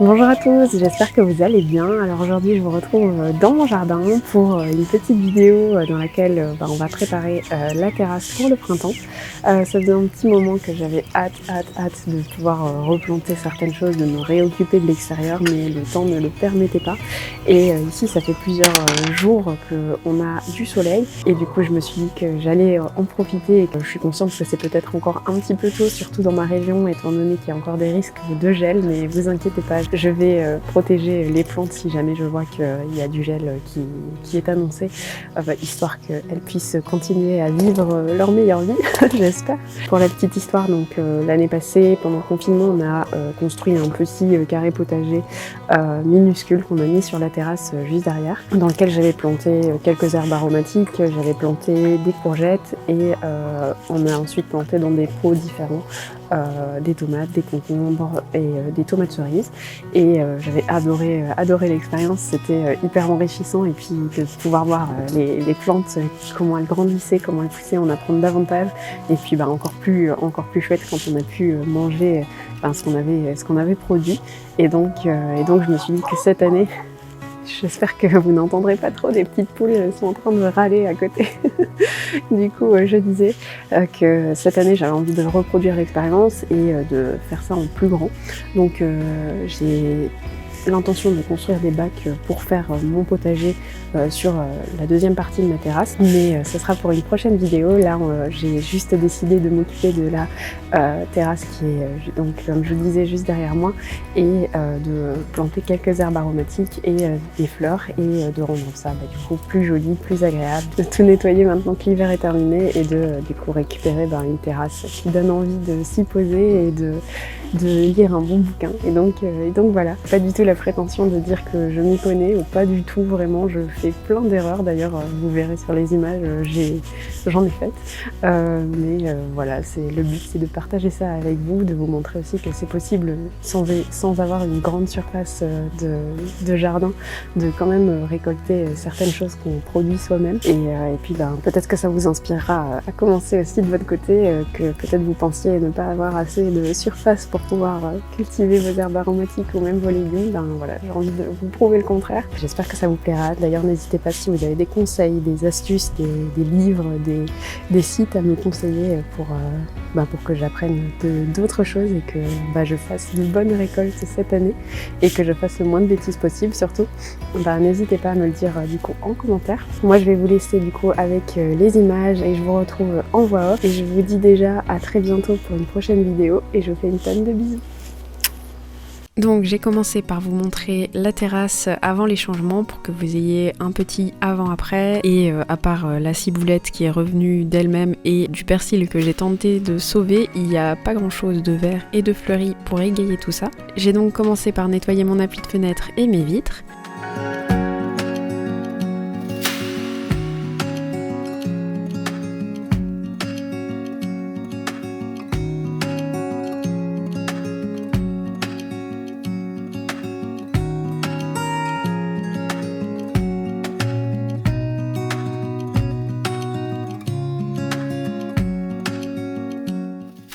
Bonjour à tous, j'espère que vous allez bien. Alors aujourd'hui je vous retrouve dans mon jardin pour une petite vidéo dans laquelle on va préparer la terrasse pour le printemps. Ça faisait un petit moment que j'avais hâte de pouvoir replanter certaines choses, de me réoccuper de l'extérieur, mais le temps ne le permettait pas. Et ici ça fait plusieurs jours qu'on a du soleil et du coup je me suis dit que j'allais en profiter et que je suis consciente que c'est peut-être encore un petit peu tôt, surtout dans ma région, étant donné qu'il y a encore des risques de gel, mais vous inquiétez pas, je vais protéger les plantes si jamais je vois qu'il y a du gel qui est annoncé, histoire qu'elles puissent continuer à vivre leur meilleure vie, j'espère. Pour la petite histoire, donc l'année passée, pendant le confinement, on a construit un petit carré potager minuscule qu'on a mis sur la terrasse juste derrière, dans lequel j'avais planté quelques herbes aromatiques, j'avais planté des courgettes et on a ensuite planté dans des pots différents des tomates, des concombres et des tomates cerises. Et j'avais adoré l'expérience, c'était hyper enrichissant et puis de pouvoir voir les plantes, comment elles grandissaient, comment elles poussaient, en apprendre davantage. Et puis encore plus chouette quand on a pu manger ce qu'on avait produit. Et donc je me suis dit que cette année, j'espère que vous n'entendrez pas trop, des petites poules, elles sont en train de râler à côté. Du coup, je disais que cette année, j'avais envie de reproduire l'expérience et de faire ça en plus grand. Donc, j'ai l'intention de construire des bacs pour faire mon potager sur la deuxième partie de ma terrasse, mais ce sera pour une prochaine vidéo. Là j'ai juste décidé de m'occuper de la terrasse qui est donc, comme je le disais, juste derrière moi, et de planter quelques herbes aromatiques et des fleurs, et de rendre ça du coup plus joli, plus agréable, de tout nettoyer maintenant que l'hiver est terminé et de du coup récupérer une terrasse qui donne envie de s'y poser et de lire un bon bouquin. Et donc voilà, pas du tout la prétention de dire que je m'y connais, ou pas du tout, vraiment, je fais plein d'erreurs. D'ailleurs, vous verrez sur les images, j'en ai faites. Mais voilà, le but, c'est de partager ça avec vous, de vous montrer aussi que c'est possible, sans avoir une grande surface de jardin, de quand même récolter certaines choses qu'on produit soi-même. Et puis peut-être que ça vous inspirera à commencer aussi de votre côté, que peut-être vous pensiez ne pas avoir assez de surface pour pouvoir cultiver vos herbes aromatiques ou même vos légumes. Voilà, j'ai envie de vous prouver le contraire. J'espère que ça vous plaira. D'ailleurs, n'hésitez pas, si vous avez des conseils, des astuces, des livres, des sites à me conseiller pour que j'apprenne d'autres choses et que je fasse de bonnes récoltes cette année et que je fasse le moins de bêtises possible surtout. N'hésitez pas à me le dire du coup en commentaire. Moi, je vais vous laisser du coup avec les images et je vous retrouve en voix off. Et je vous dis déjà à très bientôt pour une prochaine vidéo et je vous fais une tonne de bisous. Donc j'ai commencé par vous montrer la terrasse avant les changements pour que vous ayez un petit avant-après, et à part la ciboulette qui est revenue d'elle-même et du persil que j'ai tenté de sauver, il n'y a pas grand chose de vert et de fleuri pour égayer tout ça. J'ai donc commencé par nettoyer mon appui de fenêtre et mes vitres.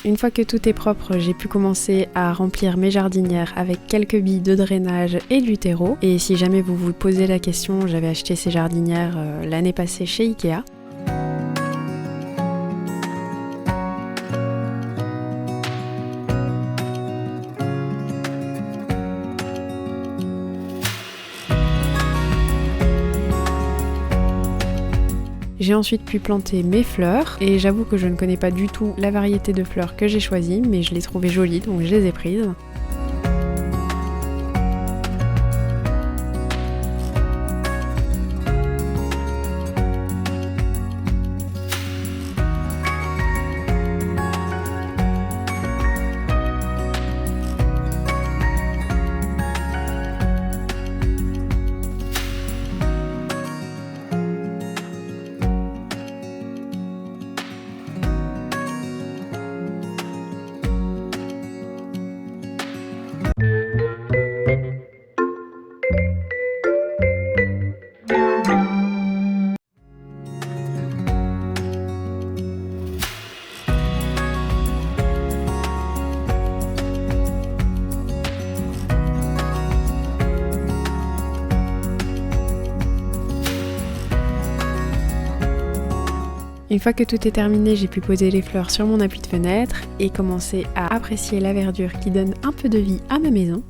Une fois que tout est propre, j'ai pu commencer à remplir mes jardinières avec quelques billes de drainage et du terreau. Et si jamais vous vous posez la question, j'avais acheté ces jardinières l'année passée chez Ikea. J'ai ensuite pu planter mes fleurs et j'avoue que je ne connais pas du tout la variété de fleurs que j'ai choisie, mais je les trouvais jolies donc je les ai prises. Une fois que tout est terminé, j'ai pu poser les fleurs sur mon appui de fenêtre et commencer à apprécier la verdure qui donne un peu de vie à ma maison.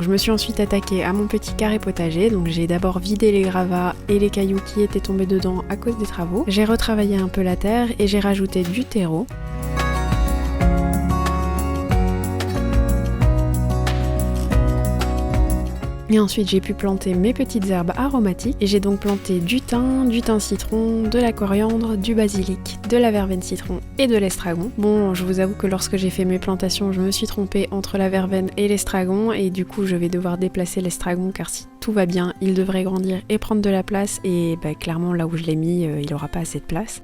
Je me suis ensuite attaquée à mon petit carré potager, donc j'ai d'abord vidé les gravats et les cailloux qui étaient tombés dedans à cause des travaux. J'ai retravaillé un peu la terre et j'ai rajouté du terreau. Et ensuite j'ai pu planter mes petites herbes aromatiques et j'ai donc planté du thym citron, de la coriandre, du basilic, de la verveine citron et de l'estragon. Bon, je vous avoue que lorsque j'ai fait mes plantations, je me suis trompée entre la verveine et l'estragon et du coup je vais devoir déplacer l'estragon car si tout va bien, il devrait grandir et prendre de la place et clairement là où je l'ai mis, il n'aura pas assez de place.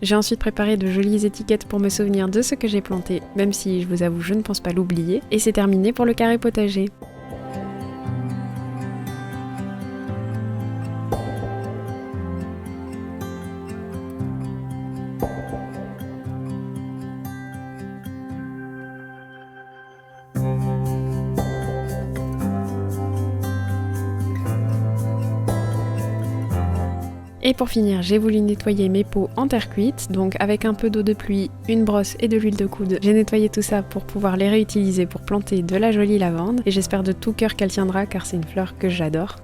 J'ai ensuite préparé de jolies étiquettes pour me souvenir de ce que j'ai planté, même si je vous avoue je ne pense pas l'oublier, et c'est terminé pour le carré potager. Et pour finir, j'ai voulu nettoyer mes pots en terre cuite, donc avec un peu d'eau de pluie, une brosse et de l'huile de coude. J'ai nettoyé tout ça pour pouvoir les réutiliser pour planter de la jolie lavande, et j'espère de tout cœur qu'elle tiendra car c'est une fleur que j'adore.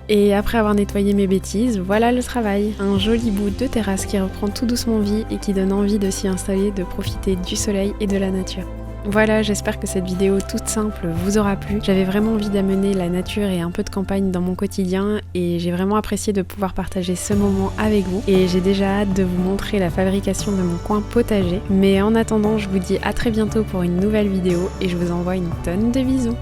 Et après avoir nettoyé mes bêtises, voilà le travail. Un joli bout de terrasse qui reprend tout doucement vie et qui donne envie de s'y installer, de profiter du soleil et de la nature. Voilà, j'espère que cette vidéo toute simple vous aura plu. J'avais vraiment envie d'amener la nature et un peu de campagne dans mon quotidien et j'ai vraiment apprécié de pouvoir partager ce moment avec vous. Et j'ai déjà hâte de vous montrer la fabrication de mon coin potager. Mais en attendant, je vous dis à très bientôt pour une nouvelle vidéo et je vous envoie une tonne de bisous.